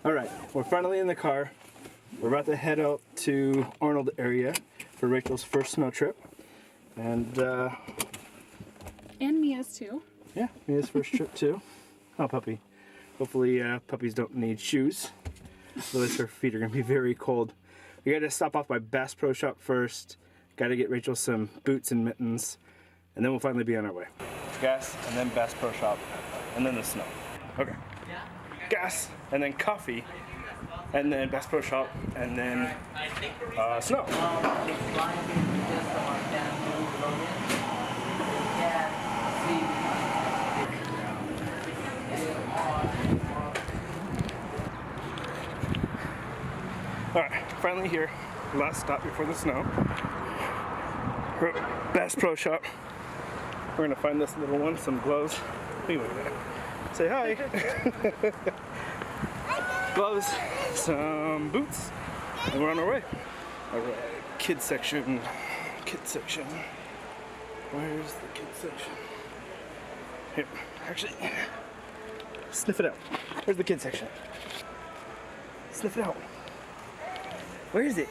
Alright, we're finally in the car. We're about to head out to Arnold area for Rachel's first snow trip. And Mia's too. Yeah, Mia's first trip too. Oh, puppy. Hopefully puppies don't need shoes. Otherwise her feet are going to be very cold. We got to stop off by Bass Pro Shop first. Got to get Rachel some boots and mittens. And then we'll finally be on our way. Gas, and then Bass Pro Shop, and then the snow. Okay. Gas, and then coffee, and then Bass Pro Shop, and then snow. Alright, finally here. Last stop before the snow. We're at Bass Pro Shop. We're gonna find this little one, some gloves. Anyway, say hi. Gloves, some boots, and we're on our way. Alright, kids section. Kids section. Where's the kids section? Here, actually, sniff it out. Where's the kids section? Sniff it out. Where is it?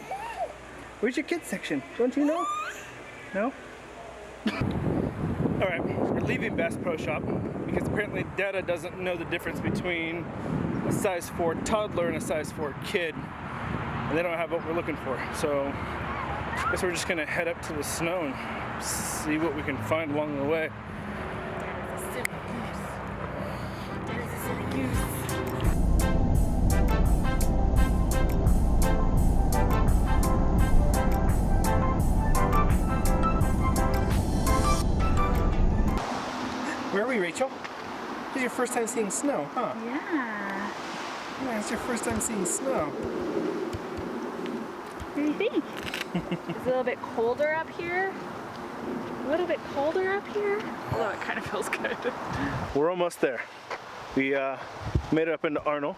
Where's your kids section? Don't you know? No? Alright, we're leaving Bass Pro Shop because apparently Dada doesn't know the difference between a size 4 toddler and a size 4 kid. And they don't have what we're looking for. So I guess we're just gonna head up to the snow and see what we can find along the way. Where are we, Rachel? This is your first time seeing snow, huh? Yeah. Yeah, it's your first time seeing snow. What do you think? It's a little bit colder up here. A little bit colder up here. Although it kind of feels good. We're almost there. We made it up into Arnold.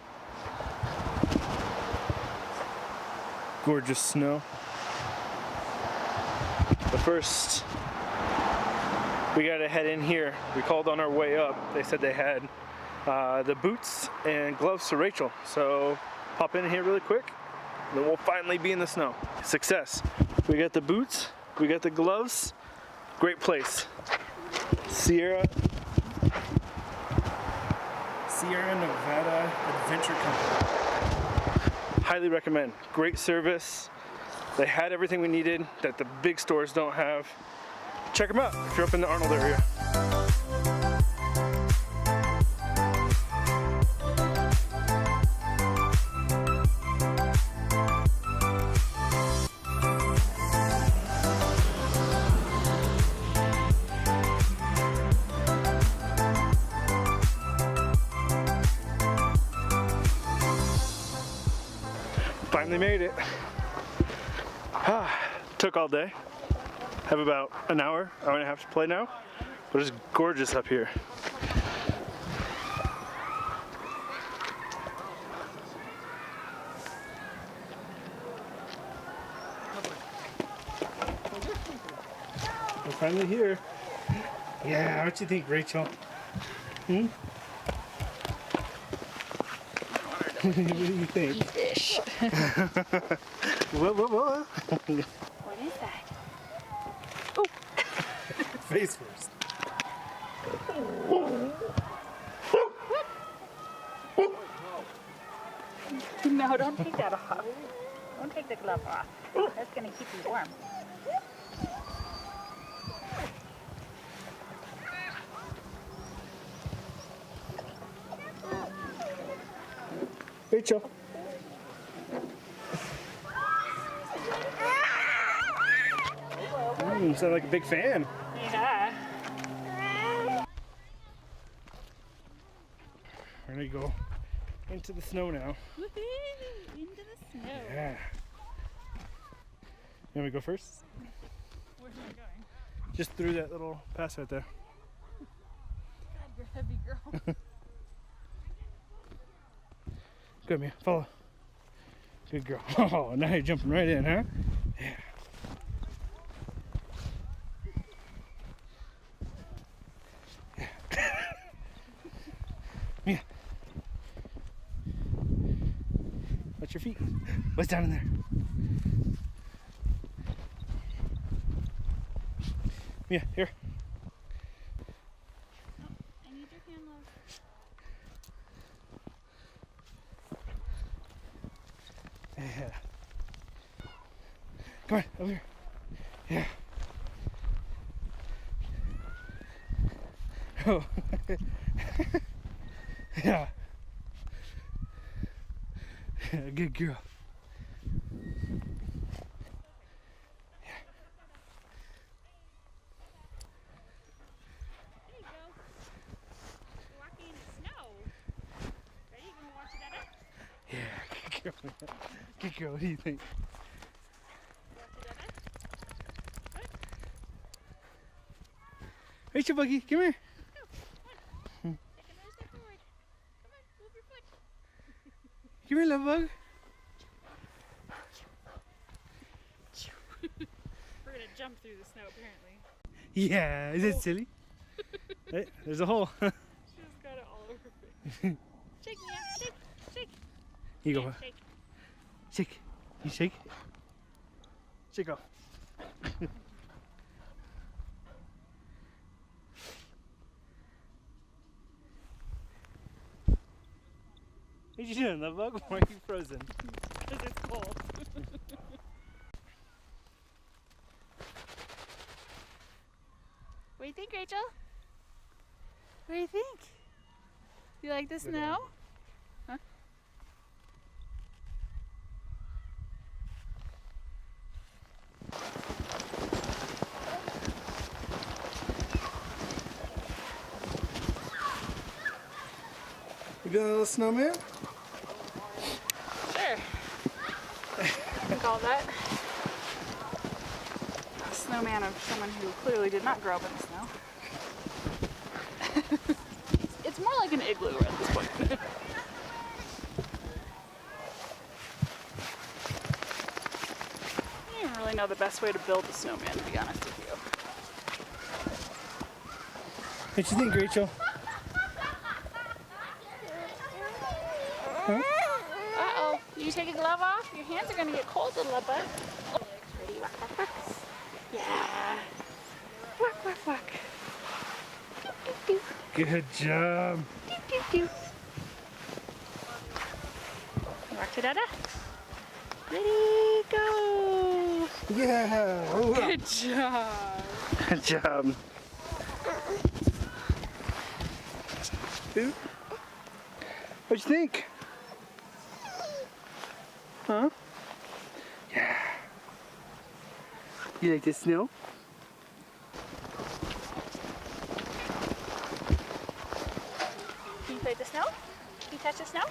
Gorgeous snow. But first, we gotta head in here. We called on our way up. They said they had the boots and gloves for Rachel. So pop in here really quick, and then we'll finally be in the snow. Success. We got the boots, we got the gloves. Great place. Sierra Nevada Adventure Company. Highly recommend. Great service. They had everything we needed that the big stores don't have. Check them out if you're up in the Arnold area. Finally made it. Took all day. Have about an hour and a half to play now. But it's gorgeous up here. We're finally here. Yeah, what you think, Rachel? Hmm? What do you think? Fish. What? What is that? Oh. Face first. No, don't take that off. Don't take the glove off. That's going to keep you warm. Rachel. You sound like a big fan. Yeah. We're gonna go into the snow now. Woohoo! Into the snow. Yeah. You want me to go first? Where's it going? Just through that little pass right there. God, you're a heavy girl. Good, man. Follow. Good girl. Oh, now you're jumping right in, huh? Yeah. Yeah. your feet. What's down in there? Yeah, here. Oh, I need your hand, love. Yeah. Come on, over here. Yeah. Oh. Yeah. Good girl. There you go. You're walking in the snow. Ready? You gonna watch it, Dada? Yeah, good girl. Good girl, what do you think? Watch it, Dada? Good. Rachel Buggy, come here. Go. Come on. Take another step forward. Come on. Move your foot. Come here, love bug. We're gonna jump through the snow, apparently. Yeah, is it silly? Hey, there's a hole. She's got it all over her face. Shake, Mia. Shake. Shake. You go. Yeah, shake. Shake. You shake. Shake off. What you doing, love bug? Why are you frozen? Because it's cold. What do you think, Rachel? What do you think? You like the snow? Huh? You building a little snowman? Sure. We call that a snowman of someone who clearly did not grow up in the snow. It's more like an igloo at this point. I don't even really know the best way to build a snowman, to be honest with you. What you think, Rachel? Huh? Uh-oh. You take your glove off? Your hands are going to get cold, little bud. Ready? Walk, walk, walk. Yeah. Walk, walk, walk. Doop, doop, doop. Good job. Doop, doop, doop. Walk to Dada. Ready, go. Yeah. Oh, Good job. good job. Ooh. What'd you think? Huh? Yeah. You like the snow? Can you play with the snow? Can you touch the snow?